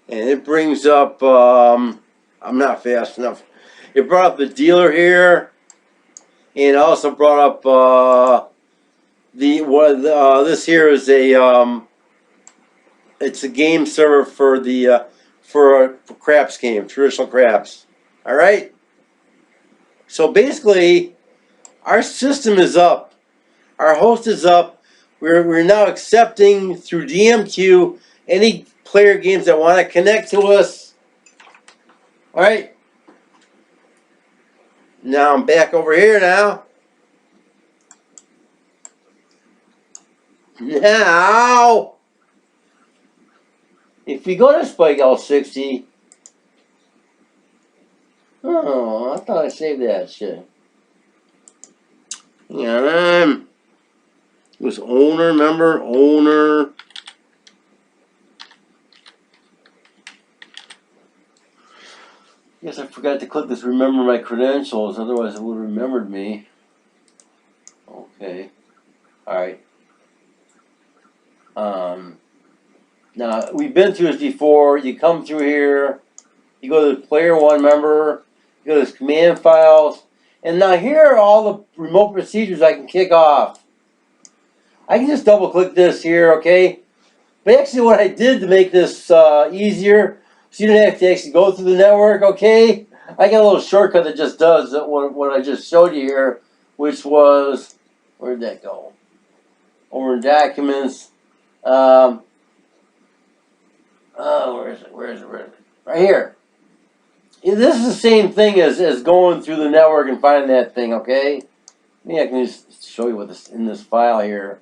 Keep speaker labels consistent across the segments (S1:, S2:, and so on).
S1: And it brings up, I'm not fast enough. It brought up the dealer here, and it also brought up this here is a it's a game server for the for craps game, traditional craps. All right. So basically, our system is up. Our host is up. We're now accepting through DMQ any player games that want to connect to us. All right. Now I'm back over here now. Now, if you go to Spike L60, oh, I thought I saved that shit. Yeah, it was owner, remember? Owner. Guess I forgot to click this remember my credentials, otherwise it would have remembered me. Okay. Alright. Now, we've been through this before. You come through here, you go to player one, remember? You go to command files, and now here are all the remote procedures I can kick off. I can just double click this here, okay? But actually what I did to make this easier, so you don't have to actually go through the network, okay? I got a little shortcut that just does what I just showed you here, which was, where'd that go? Over in documents. Where is it? Right here. This is the same thing as going through the network and finding that thing, okay? Maybe I can just show you what this in this file here.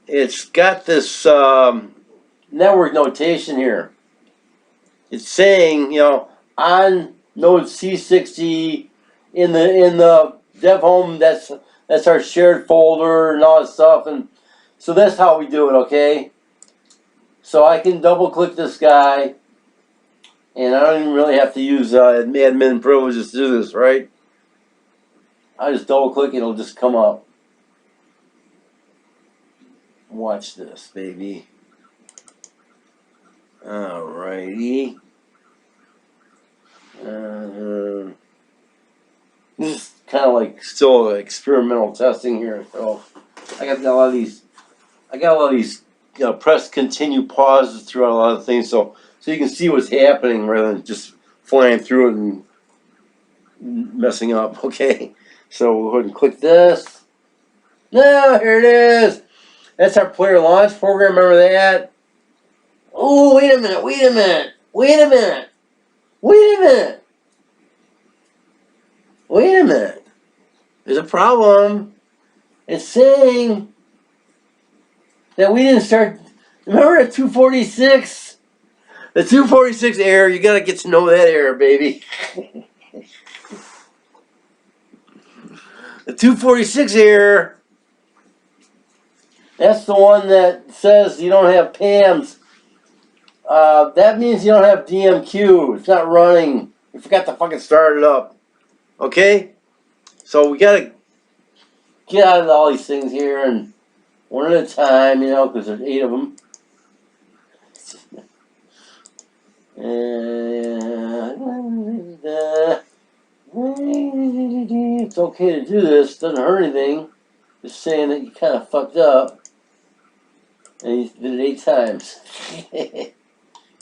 S1: It's got this network notation here. It's saying, you know, on node C60 in the dev home, that's our shared folder and all that stuff, and so that's how we do it, okay? So I can double click this guy, and I don't even really have to use admin privileges to do this, right? I just double click, it'll just come up. Watch this, baby. Alrighty. This is kind of like still experimental testing here. So I got a lot of these. You know, press continue pauses throughout a lot of things, so you can see what's happening rather than just flying through it and messing up. Okay, so we'll go ahead and click this. Now here it is. That's our player launch program. Remember that? Oh, wait a minute. There's a problem. It's saying that we didn't start. Remember the 246? The 246 error, you gotta get to know that error, baby. The 246 error, that's the one that says you don't have PAMs. That means you don't have DMQ. It's not running. You forgot to fucking start it up. Okay? So we gotta get out of all these things here and one at a time, you know, because there's 8 of them. It's okay to do this. Doesn't hurt anything. Just saying that you kind of fucked up. And you did it 8 times.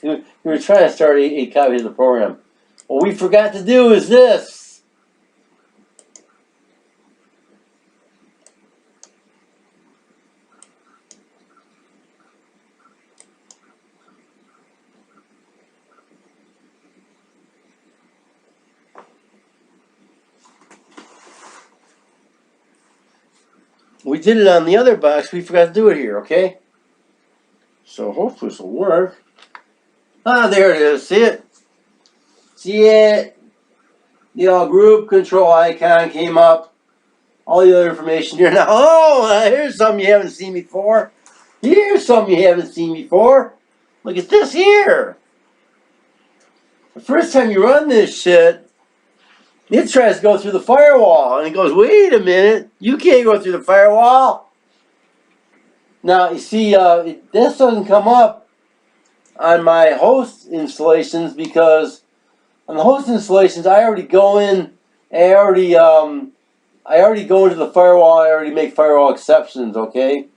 S1: You were trying to start 8 copies of the program. What we forgot to do is this. We did it on the other box. We forgot to do it here, okay? So hopefully this will work. Ah, there it is. See it? See it? The group control icon came up. All the other information here now. Oh, here's something you haven't seen before. Here's something you haven't seen before. Look at this here. The first time you run this shit, It tries to go through the firewall, and it goes, wait a minute, you can't go through the firewall. Now, you see, this doesn't come up on my host installations because on the host installations, I already go in, I already go into the firewall, I already make firewall exceptions, okay?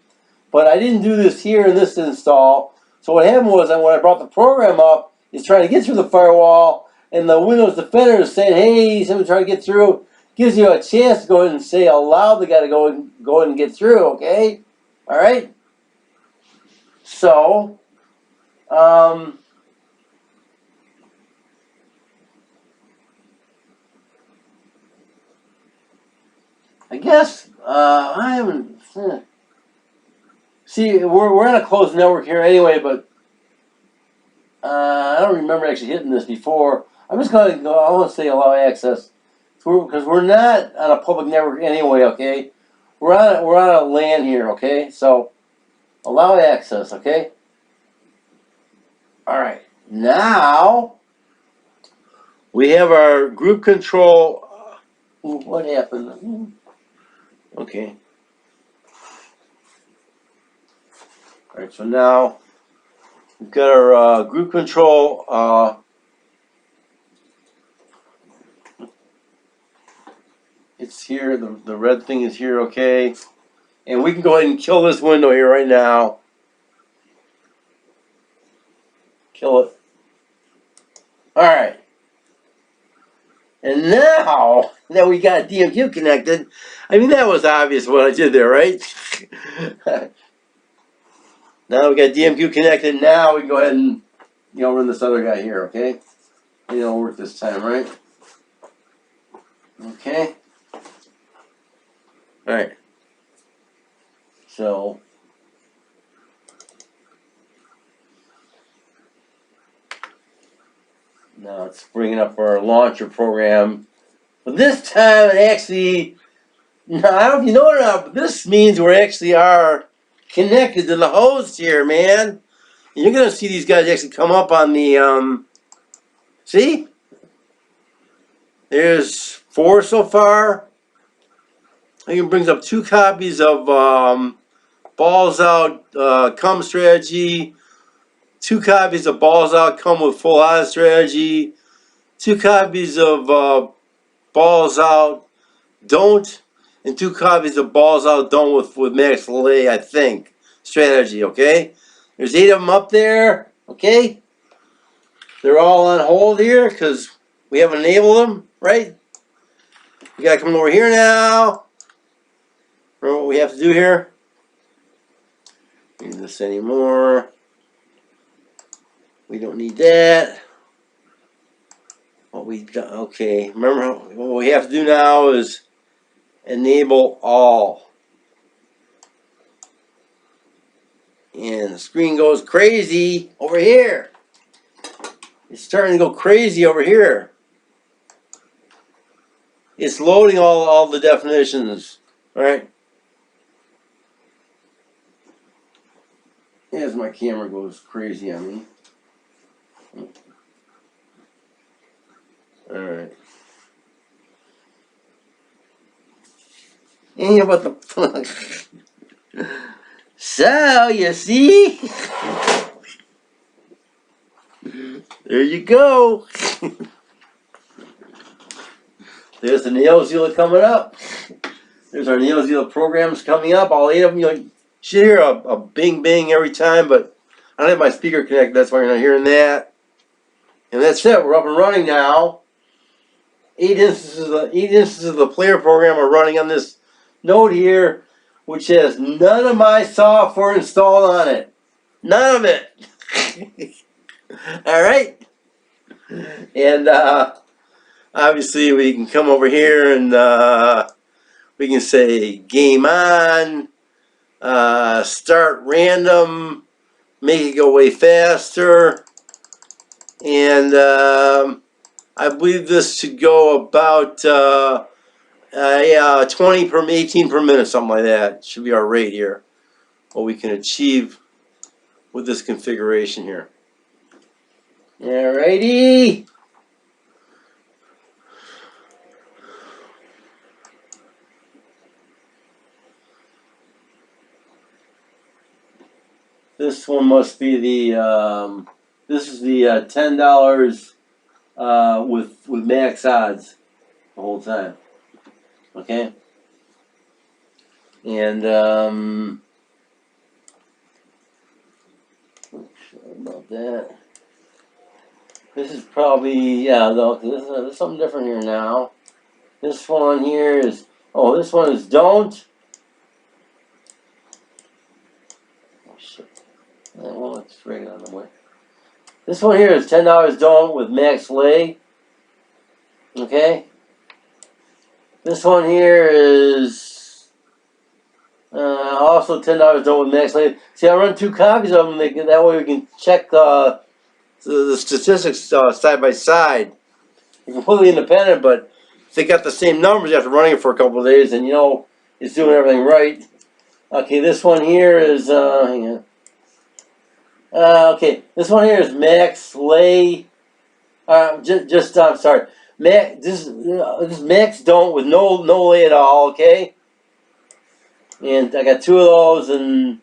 S1: But I didn't do this here in this install. So what happened was that when I brought the program up, it's trying to get through the firewall, and the Windows Defender is saying, hey, someone trying to get through. Gives you a chance to go ahead and say, allow the guy to go ahead and get through, okay? All right? So, I guess I haven't. See, we're on a closed network here anyway, but I don't remember actually hitting this before. I'm just going to go. I want to say allow access because we're not on a public network anyway. Okay, we're on a LAN here. Okay, so allow access. Okay. All right. Now we have our group control. What happened? Okay. All right. So now we've got our group control. It's here. The red thing is here. Okay. And we can go ahead and kill this window here right now. Kill it. All right. And now that we got DMQ connected, I mean, that was obvious what I did there, right? Now we got DMQ connected. Now we can go ahead and, run this other guy here, okay? It'll work this time, right? Okay. All right. So now it's bringing up our launcher program. But this time, it actually, now, I don't know if you know it or not, but this means we actually are connected to the host here, man. And you're going to see these guys actually come up on the, see? There's 4 so far. I think it brings up 2 copies of Balls Out Come Strategy, 2 copies of Balls Out Come with Full On Strategy, 2 copies of Balls Out Don't, and 2 copies of Balls Out Don't with Max Delay, I think, strategy, okay? There's 8 of them up there, okay? They're all on hold here because we haven't enabled them, right? We gotta come over here now. Remember what we have to do here? Don't need this anymore. We don't need that. What we done? Okay. Remember what we have to do now is enable all. And the screen goes crazy over here. It's starting to go crazy over here. It's loading all the definitions. All right. As my camera goes crazy on me. Alright. And what the So, you see? There you go. There's the NeoZilla coming up. There's our NeoZilla programs coming up. All 8 of them. You should hear a bing bing every time, but I don't have my speaker connected. That's why you're not hearing that. And that's it. We're up and running now. 8 instances of the player program are running on this node here, which has none of my software installed on it. None of it. All right. And obviously we can come over here and we can say game on, start random, make it go way faster, and I believe this should go about 20 per 18 per minute, something like that. Should be our rate here. What we can achieve with this configuration here. Alrighty. This one must be the this is the $10 with max odds the whole time. Okay, and sorry about that. This is probably no. There's something different here now. This one here is this one is don't. Oh shit! Well, let's bring it on the way. This one here is $10 don't with max lay. Okay. This one here is also $10 don't with max lay. See, I run 2 copies of them. That way we can check the statistics side by side. They're completely independent, but if they got the same numbers after running it for a couple of days, and it's doing everything right. Okay, this one here is hang on. Okay, this one here is max lay. I'm sorry. This is max don't with no lay at all. Okay, and I got 2 of those, and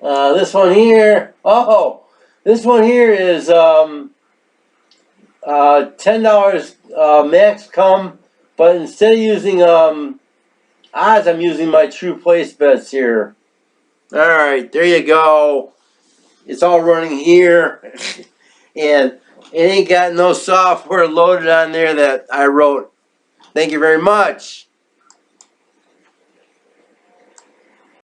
S1: this one here. This one here is $10 max come, but instead of using odds, I'm using my true place bets here. All right, there you go. It's all running here, and it ain't got no software loaded on there that I wrote. Thank you very much.